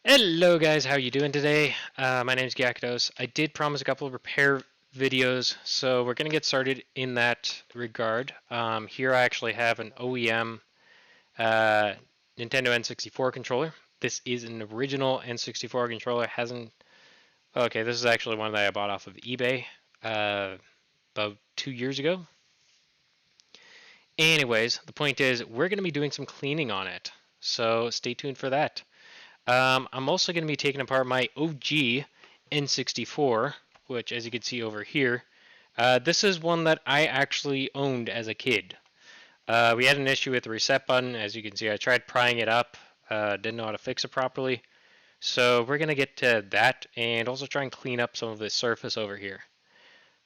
Hello guys, how you doing today? My name is Gyakados. I did promise a couple of repair videos, so we're going to get started in that regard. Here I actually have an OEM uh, Nintendo N64 controller. This is an original N64 controller. Hasn't Okay, this is actually one that I bought off of eBay about 2 years ago. Anyways, the point is we're going to be doing some cleaning on it, so stay tuned for that. I'm also going to be taking apart my OG N64, which, as you can see over here, this is one that I actually owned as a kid. We had an issue with the reset button. As you can see, I tried prying it up, didn't know how to fix it properly. So we're going to get to that and also try and clean up some of the surface over here.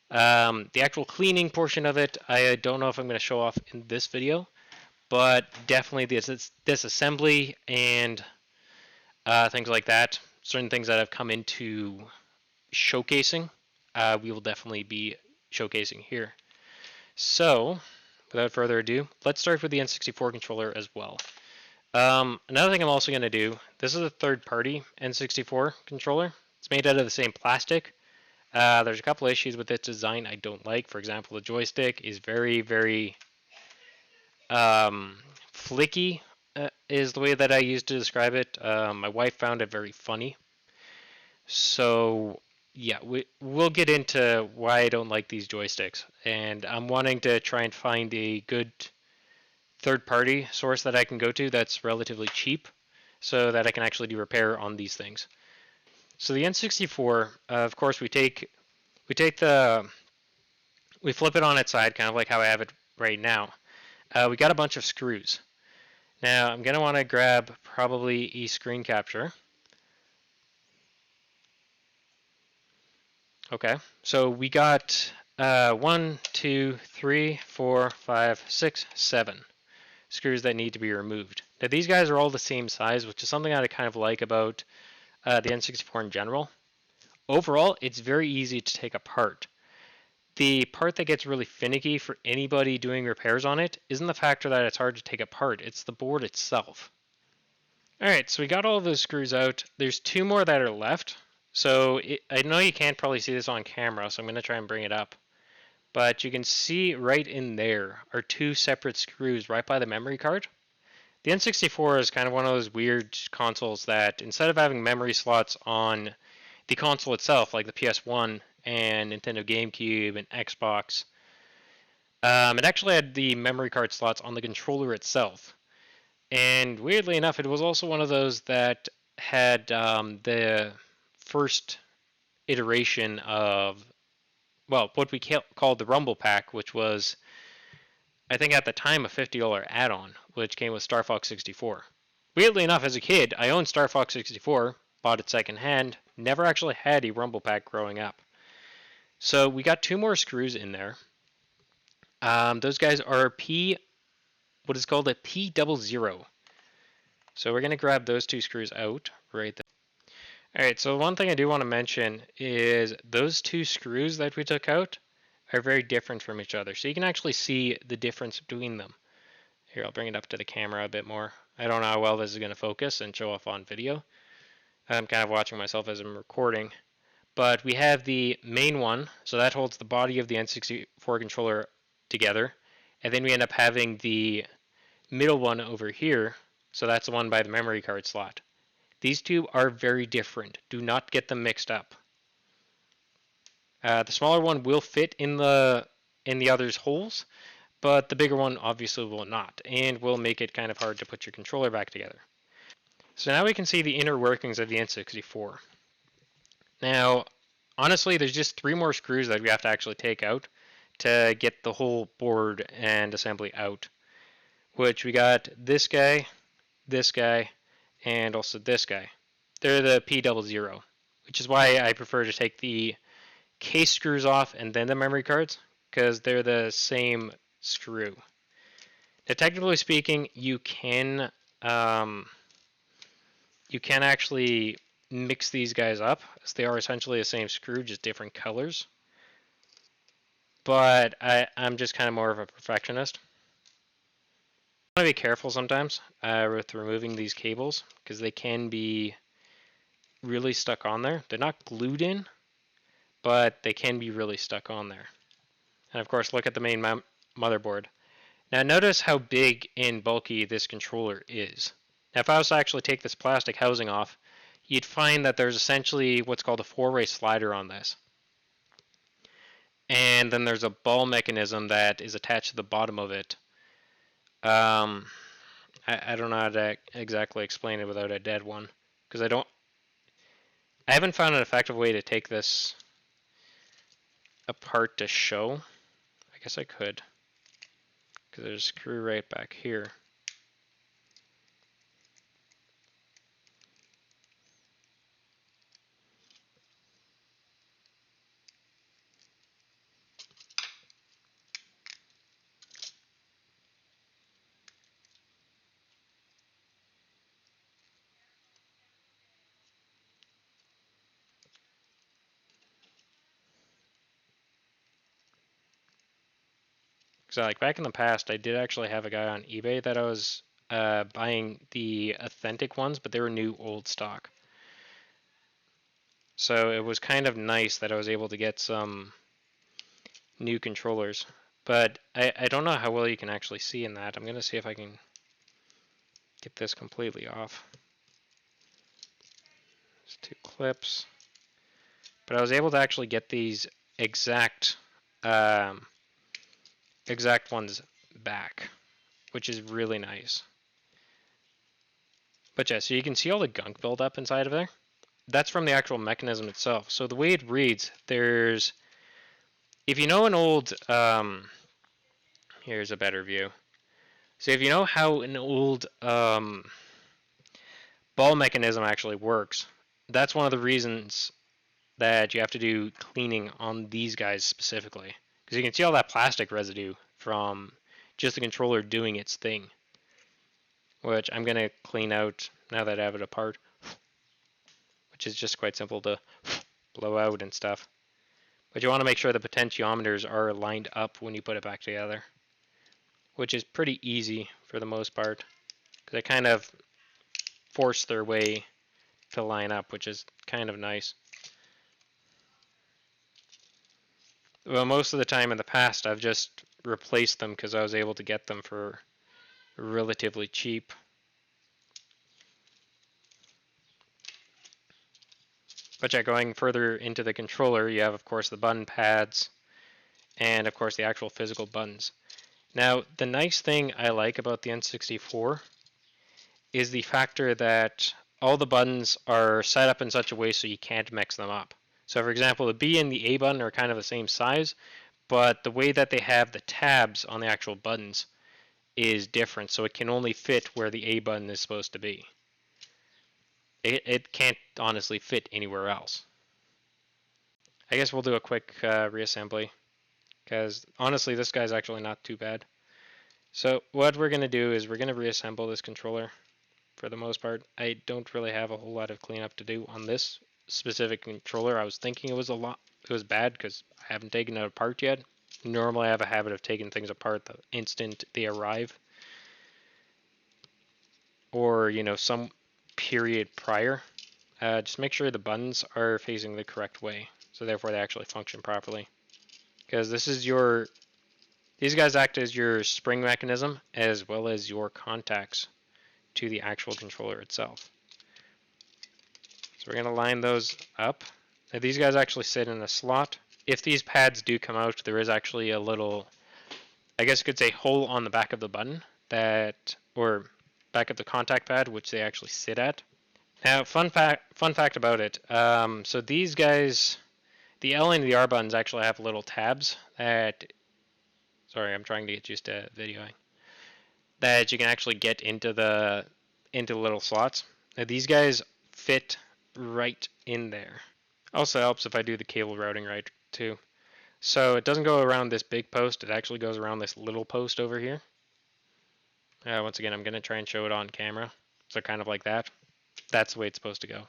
The actual cleaning portion of it, I don't know if I'm going to show off in this video, but definitely this disassembly and things like that. Certain things that have come into showcasing, we will definitely be showcasing here. So, without further ado, let's start with the N64 controller as well. Another thing I'm also going to do, this is a third-party N64 controller. It's made out of the same plastic. There's a couple issues with its design I don't like. For example, the joystick is very flicky, is the way that I used to describe it. My wife found it very funny. So, yeah, we'll get into why I don't like these joysticks. And I'm wanting to try and find a good third-party source that I can go to that's relatively cheap so that I can actually do repair on these things. So the N64, of course, we flip it on its side, kind of like how I have it right now. We got a bunch of screws. Now I'm gonna want to grab probably a screen capture. Okay, so we got 1, 2, 3, 4, 5, 6, 7 screws that need to be removed. Now these guys are all the same size, which is something that I kind of like about the N64 in general. Overall, it's very easy to take apart. The part that gets really finicky for anybody doing repairs on it isn't the factor that it's hard to take apart, it's the board itself. Alright, so we got all of those screws out. There's two more that are left. So I know you can't probably see this on camera, so I'm going to try and bring it up. But you can see right in there are two separate screws right by the memory card. The N64 is kind of one of those weird consoles that instead of having memory slots on the console itself, like the PS1 and Nintendo GameCube and Xbox, it actually had the memory card slots on the controller itself. And weirdly enough, it was also one of those that had the first iteration of, well, what we called the Rumble Pack, which was, I think at the time, a $50 add-on, which came with Star Fox 64. Weirdly enough, as a kid, I owned Star Fox 64, bought it secondhand, never actually had a Rumble Pack growing up. So we got two more screws in there. Those guys are what is called a P00. So we're going to grab those two screws out right there. Alright, so one thing I do want to mention is those two screws that we took out are very different from each other. So you can actually see the difference between them. Here, I'll bring it up to the camera a bit more. I don't know how well this is going to focus and show off on video. I'm kind of watching myself as I'm recording. But we have the main one, so that holds the body of the N64 controller together. And then we end up having the middle one over here, so that's the one by the memory card slot. These two are very different. Do not get them mixed up. The smaller one will fit in the other's holes, but the bigger one obviously will not, and will make it kind of hard to put your controller back together. So now we can see the inner workings of the N64. Now, honestly, there's just three more screws that we have to actually take out to get the whole board and assembly out. Which we got this guy, and also this guy. They're the P00, which is why I prefer to take the case screws off and then the memory cards, because they're the same screw. Now, technically speaking, you can actually mix these guys up, as they are essentially the same screw, just different colors. But I'm just kind of more of a perfectionist. I want to be careful sometimes with removing these cables, because they can be really stuck on there. They're not glued in, but they can be really stuck on there. And of course, look at the main motherboard. Now notice how big and bulky this controller is. Now if I was to actually take this plastic housing off, you'd find that there's essentially what's called a four-way slider on this. And then there's a ball mechanism that is attached to the bottom of it. I don't know how to exactly explain it without a dead one, because I haven't found an effective way to take this apart to show. I guess I could, because there's a screw right back here. So like back in the past, I did actually have a guy on eBay that I was buying the authentic ones, but they were new old stock. So it was kind of nice that I was able to get some new controllers. But I don't know how well you can actually see in that. I'm going to see if I can get this completely off. There's two clips. But I was able to actually get these exact ones back, which is really nice. But yeah, so you can see all the gunk buildup inside of there. That's from the actual mechanism itself. So the way it reads, there's, if you know an old, here's a better view. So if you know how an old ball mechanism actually works, that's one of the reasons that you have to do cleaning on these guys specifically. Because you can see all that plastic residue from just the controller doing its thing. Which I'm going to clean out now that I have it apart. Which is just quite simple to blow out and stuff. But you want to make sure the potentiometers are lined up when you put it back together. Which is pretty easy for the most part. Because they kind of force their way to line up, which is kind of nice. Well, most of the time in the past, I've just replaced them because I was able to get them for relatively cheap. But yeah, going further into the controller, you have, of course, the button pads and, of course, the actual physical buttons. Now, the nice thing I like about the N64 is the factor that all the buttons are set up in such a way so you can't mix them up. So, for example, the B and the A button are kind of the same size, but the way that they have the tabs on the actual buttons is different, so it can only fit where the A button is supposed to be. It can't honestly fit anywhere else. I guess we'll do a quick reassembly, because honestly this guy's actually not too bad. So what we're going to do is we're going to reassemble this controller for the most part. I don't really have a whole lot of cleanup to do on this specific controller. I was thinking it was bad because I haven't taken it apart yet. Normally I have a habit of taking things apart the instant they arrive, or some period prior. Just make sure the buttons are facing the correct way, so therefore they actually function properly. Because these guys act as your spring mechanism as well as your contacts to the actual controller itself. So we're going to line those up. Now these guys actually sit in a slot. If these pads do come out, there is actually a little, I guess you could say, hole on the back of the button or back of the contact pad, which they actually sit at. Now, fun fact about it. So these guys, the L and the R buttons actually have little tabs that, sorry, I'm trying to get used to videoing, that you can actually get into the little slots. Now these guys fit right in there. Also helps if I do the cable routing right too. So it doesn't go around this big post, it actually goes around this little post over here. Once again, I'm going to try and show it on camera. So kind of like that. That's the way it's supposed to go.